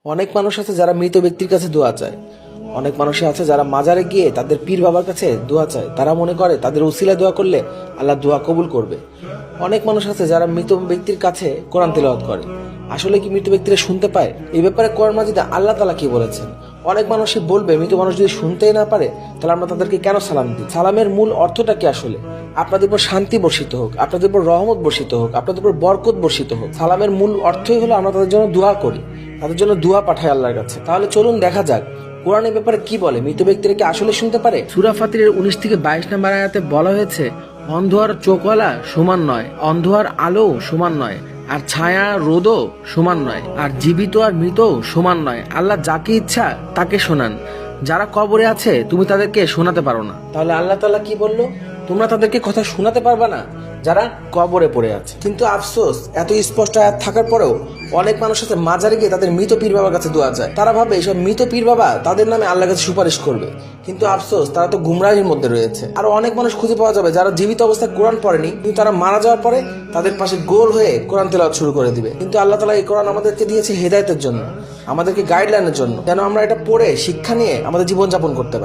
অনেক মানুষ আছে যারা মৃত ব্যক্তির কাছে দোয়া চায়। অনেক মানুষ আছে যারা মাজারে গিয়ে তাদের পীর বাবার কাছে দোয়া চায়। তারা মনে করে তাদের উসিলা দোয়া করলে আল্লাহ দোয়া কবুল করবে। অনেক মানুষ আছে যারা মৃত ব্যক্তির কাছে কোরআন তেলাওয়াত করে। আসলে কি মৃত ব্যক্তিরা শুনতে পায়? এই ব্যাপারে কোরআন মাজিদে আল্লাহ তাআলা কি বলেছেন? অনেক মানুষই বলবে মৃত মানুষ যদি শুনতেই না পারে তাহলে আমরা তাদেরকে কেন সালাম দিই? সালামের মূল অর্থটা কি আসলে? আপনাদের উপর শান্তি বর্ষিত হোক, আপনাদের উপর রহমত বর্ষিত হোক, আপনাদের উপর বরকত বর্ষিত হোক। সালামের মূল অর্থই হলো আমরা তাদের জন্য দোয়া করি, তাদের জন্য দোয়া পাঠাই আল্লাহর কাছে। তাহলে চলুন দেখা যাক কোরআনের ব্যাপারে কি বলে। মৃত ব্যক্তিরা কি আসলে শুনতে পারে? সূরা ফাতিরের 19 থেকে 22 নম্বর আয়াতে বলা হয়েছে, অন্ধ আর চোখওয়ালা সমান নয়, অন্ধ আর আলো সমান নয়, আর ছায়া রোদও সমান নয়, আর জীবিত আর মৃত সমান নয়। আল্লাহ যাকে ইচ্ছা তাকে শোনান। যারা কবরে আছে তুমি তাদেরকে শোনাতে পারো না। তাহলে আল্লাহ তাআলা কি বললো? তোমরা তাদেরকে কথা শোনাতে পারবা না যারা কবরে পড়ে আছে। কিন্তু আফসোস, এত স্পষ্ট আয়াত থাকার পরেও অনেক মানুষ আছে মাজারে গিয়ে তাদের মৃত পীর বাবার কাছে দোয়া চায়। তারা ভাবে এইসব মৃত পীর বাবা তাদের নামে আল্লাহর কাছে সুপারিশ করবে। কিন্তু আফসোস, তারা তো গুমরাহির মধ্যে রয়েছে। আর অনেক মানুষ খুঁজে পাওয়া যাবে যারা জীবিত অবস্থায় কোরআন পড়েনি, কিন্তু তারা মারা যাওয়ার পরে তাদের পাশে গোল হয়ে কোরআন তেলাওয়াত শুরু করে দিবে। কিন্তু আল্লাহ তাআলা এই কোরআন আমাদেরকে দিয়েছে হেদায়েতের জন্য, আমাদেরকে গাইডলাইনের জন্য, যেন আমরা এটা পড়ে শিক্ষা নিয়ে আমাদের জীবনযাপন করতে পারি।